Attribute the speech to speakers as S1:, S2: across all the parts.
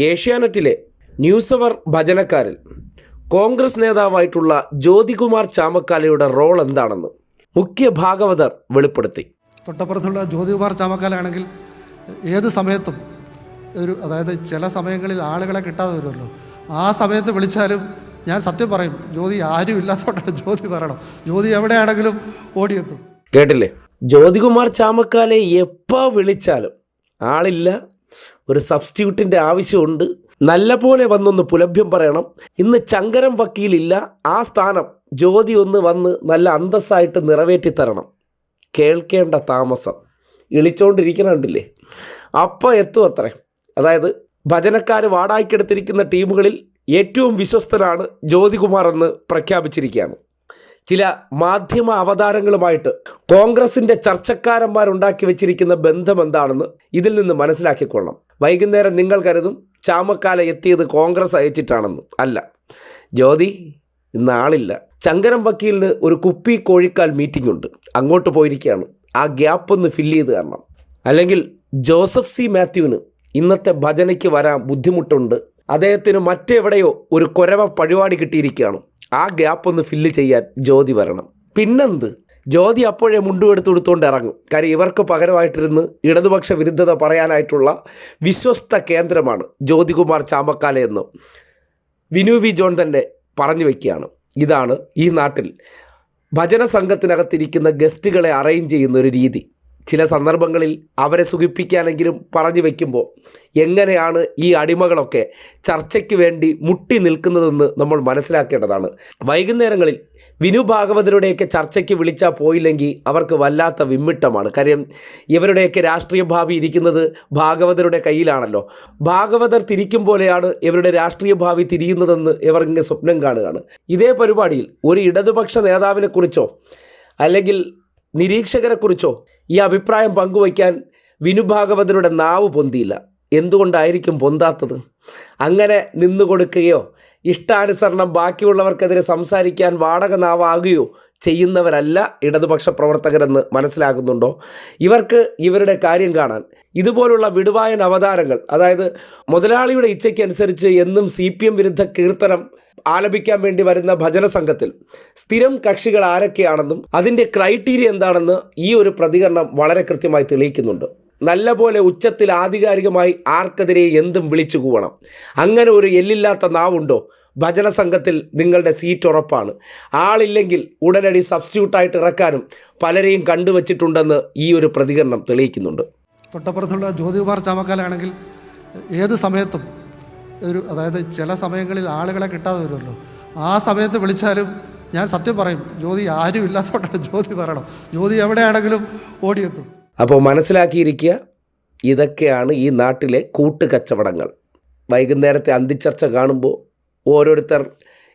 S1: ഏഷ്യാനെറ്റിലെ ന്യൂസ് അവർ ഭജനക്കാരിൽ കോൺഗ്രസ് നേതാവായിട്ടുള്ള ജ്യോതികുമാർ ചാമക്കാലയുടെ റോൾ എന്താണെന്ന് മുഖ്യ ഭാഗവതർ വെളിപ്പെടുത്തി.
S2: തൊട്ടപ്പുറത്തുള്ള ജ്യോതികുമാർ ചാമക്കാലാണെങ്കിൽ ഏത് സമയത്തും അതായത് ചില സമയങ്ങളിൽ ആളുകളെ കിട്ടാതെ വരുമല്ലോ, ആ സമയത്ത് വിളിച്ചാലും ഞാൻ സത്യം പറയും, ജ്യോതി ആരും ഇല്ലാത്തതുകൊണ്ടാണ് ജ്യോതി പറയണം, ജ്യോതി എവിടെയാണെങ്കിലും ഓടിയെത്തും.
S1: കേട്ടില്ലേ? ജ്യോതികുമാർ ചാമക്കാലെ എപ്പോൾ വിളിച്ചാലും ആളില്ല, ഒരു സബ്സ്റ്റിറ്റ്യൂട്ടിൻ്റെ ആവശ്യമുണ്ട്, നല്ല പോലെ വന്നൊന്ന് പുലഭ്യം പറയണം. ഇന്ന് ചങ്കരം വക്കീലില്ല, ആ സ്ഥാനം ജ്യോതി ഒന്ന് വന്ന് നല്ല അന്തസ്സായിട്ട് നിറവേറ്റിത്തരണം. കേൾക്കേണ്ട താമസം ഇളിച്ചോണ്ടിരിക്കണുണ്ടില്ലേ, അപ്പം എത്തും അത്രേ. അതായത് ഭജനക്കാർ വാടായിക്കെടുത്തിരിക്കുന്ന ടീമുകളിൽ ഏറ്റവും വിശ്വസ്തനാണ് ജ്യോതികുമാർ എന്ന് പ്രഖ്യാപിച്ചിരിക്കുകയാണ്. ചില മാധ്യമ അവതാരങ്ങളുമായിട്ട് കോൺഗ്രസിൻ്റെ ചർച്ചക്കാരന്മാരുണ്ടാക്കി വെച്ചിരിക്കുന്ന ബന്ധം എന്താണെന്ന് ഇതിൽ നിന്ന് മനസ്സിലാക്കിക്കൊള്ളണം. വൈകുന്നേരം നിങ്ങൾ കരുതും ചാമക്കാല എത്തിയത് കോൺഗ്രസ് അയച്ചിട്ടാണെന്ന്. അല്ല, ജ്യോതി ഇന്ന് ആളില്ല. ചങ്കരം വക്കീലിന് ഒരു കുപ്പി കോഴിക്കാൽ മീറ്റിംഗ് ഉണ്ട്, അങ്ങോട്ട് പോയിരിക്കുകയാണ്. ആ ഗ്യാപ്പ് ഒന്ന് ഫില്ല് ചെയ്ത് തരണം. അല്ലെങ്കിൽ ജോസഫ് സി മാത്യുവിന് ഇന്നത്തെ ഭജനയ്ക്ക് വരാൻ ബുദ്ധിമുട്ടുണ്ട്, അദ്ദേഹത്തിന് മറ്റെവിടെയോ ഒരു കുരവ പരിപാടി കിട്ടിയിരിക്കുകയാണ്, ആ ഗ്യാപ്പ് ഒന്ന് ഫില്ല് ചെയ്യാൻ ജ്യോതി വരണം. പിന്നെന്ത്, ജ്യോതി അപ്പോഴേ മുണ്ടുമെടുത്ത് കൊടുത്തുകൊണ്ട് ഇറങ്ങും. കാര്യം ഇവർക്ക് പകരമായിട്ടിരുന്ന് ഇടതുപക്ഷ വിരുദ്ധത പറയാനായിട്ടുള്ള വിശ്വസ്ത കേന്ദ്രമാണ് ജ്യോതികുമാർ ചാമക്കാല എന്ന് വിനു വി ജോൺ തന്നെ പറഞ്ഞു വയ്ക്കുകയാണ്. ഇതാണ് ഈ നാട്ടിൽ ഭജന സംഘത്തിനകത്തിരിക്കുന്ന ഗസ്റ്റുകളെ അറേഞ്ച് ചെയ്യുന്ന ഒരു രീതി. ചില സന്ദർഭങ്ങളിൽ അവരെ സുഖിപ്പിക്കാനെങ്കിലും പറഞ്ഞു വയ്ക്കുമ്പോൾ എങ്ങനെയാണ് ഈ അടിമകളൊക്കെ ചർച്ചയ്ക്ക് വേണ്ടി മുട്ടി നിൽക്കുന്നതെന്ന് നമ്മൾ മനസ്സിലാക്കേണ്ടതാണ്. വൈകുന്നേരങ്ങളിൽ വിനു ഭാഗവതരുടെയൊക്കെ ചർച്ചയ്ക്ക് വിളിച്ചാൽ പോയില്ലെങ്കിൽ അവർക്ക് വല്ലാത്ത വിമ്മിട്ടമാണ്. കാര്യം ഇവരുടെയൊക്കെ രാഷ്ട്രീയ ഭാവി ഇരിക്കുന്നത് ഭാഗവതരുടെ കയ്യിലാണല്ലോ. ഭാഗവതർ തിരിക്കും പോലെയാണ് ഇവരുടെ രാഷ്ട്രീയ ഭാവി തിരിയുന്നതെന്ന് ഇവർ ഇങ്ങനെ സ്വപ്നം കാണുകയാണ്. ഇതേ പരിപാടിയിൽ ഒരു ഇടതുപക്ഷ നേതാവിനെക്കുറിച്ചോ അല്ലെങ്കിൽ നിരീക്ഷകരെക്കുറിച്ചോ ഈ അഭിപ്രായം പങ്കുവയ്ക്കാൻ വിനു ഭാഗവതരുടെ നാവ് പൊന്തിയില്ല. എന്തുകൊണ്ടായിരിക്കും പൊന്താത്തത്? അങ്ങനെ നിന്നുകൊടുക്കുകയോ ഇഷ്ടാനുസരണം ബാക്കിയുള്ളവർക്കെതിരെ സംസാരിക്കാൻ വാടക നാവാകുകയോ ചെയ്യുന്നവരല്ല ഇടതുപക്ഷ പ്രവർത്തകരെന്ന് മനസ്സിലാകുന്നുണ്ടോ? ഇവർക്ക് ഇവരുടെ കാര്യം കാണാൻ ഇതുപോലുള്ള വിടുവായൻ അവതാരങ്ങൾ, അതായത് മുതലാളിയുടെ ഇച്ഛയ്ക്കനുസരിച്ച് എന്നും CPM വിരുദ്ധ കീർത്തനം ആലപിക്കാൻ വേണ്ടി വരുന്ന ഭജന സംഘത്തിൽ സ്ഥിരം കക്ഷികൾ ആരൊക്കെയാണെന്നും അതിൻ്റെ ക്രൈറ്റീരിയ എന്താണെന്ന് ഈ ഒരു പ്രതികരണം വളരെ കൃത്യമായി തെളിയിക്കുന്നുണ്ട്. നല്ല പോലെ ഉച്ചത്തിൽ ആധികാരികമായി ആർക്കെതിരെ എന്തും വിളിച്ചു കൂവണം. അങ്ങനെ ഒരു എല്ലില്ലാത്ത നാവുണ്ടോ? ഭജന സംഘത്തിൽ നിങ്ങളുടെ സീറ്റ് ഉറപ്പാണ്. ആളില്ലെങ്കിൽ ഉടനടി സബ്സ്റ്റിറ്റ്യൂട്ടായിട്ട് ഇറക്കാനും പലരെയും കണ്ടുവച്ചിട്ടുണ്ടെന്ന് ഈ ഒരു പ്രതികരണം തെളിയിക്കുന്നുണ്ട്.
S2: തൊട്ടപ്പുറത്തുള്ള ജ്യോതികുമാർ ചാമക്കാലാണെങ്കിൽ ഏത് സമയത്തും അതായത് ചില സമയങ്ങളിൽ ആളുകളെ കിട്ടാതെ വരുമല്ലോ, ആ സമയത്ത് വിളിച്ചാലും ഞാൻ സത്യം പറയും, ജ്യോതി ആരും ഇല്ലാത്തതുകൊണ്ടാണ് ജ്യോതി പറയണം, ജ്യോതി എവിടെയാണെങ്കിലും ഓടിയെത്തും.
S1: അപ്പോൾ മനസ്സിലാക്കിയിരിക്കുക, ഇതൊക്കെയാണ് ഈ നാട്ടിലെ കൂട്ടുകച്ചവടങ്ങൾ. വൈകുന്നേരത്തെ അന്തിച്ചർച്ച കാണുമ്പോൾ ഓരോരുത്തർ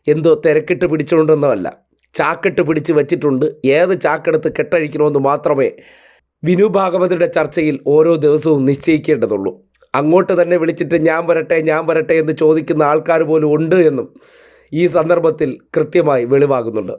S1: എന്തോ തിരക്കിട്ട് പിടിച്ചുകൊണ്ടൊന്നുമല്ല, ചാക്കിട്ട് പിടിച്ച് വെച്ചിട്ടുണ്ട്. ഏത് ചാക്കെടുത്ത് കെട്ടഴിക്കണമെന്ന് മാത്രമേ വിനു ഭാഗവതരുടെ ചർച്ചയിൽ ഓരോ ദിവസവും നിശ്ചയിക്കേണ്ടതുള്ളൂ. അങ്ങോട്ട് തന്നെ വിളിച്ചിട്ട് ഞാൻ വരട്ടെ എന്ന് ചോദിക്കുന്ന ആൾക്കാർ പോലും ഉണ്ട് എന്നും ഈ സന്ദർഭത്തിൽ കൃത്യമായി വെളിവാകുന്നുണ്ട്.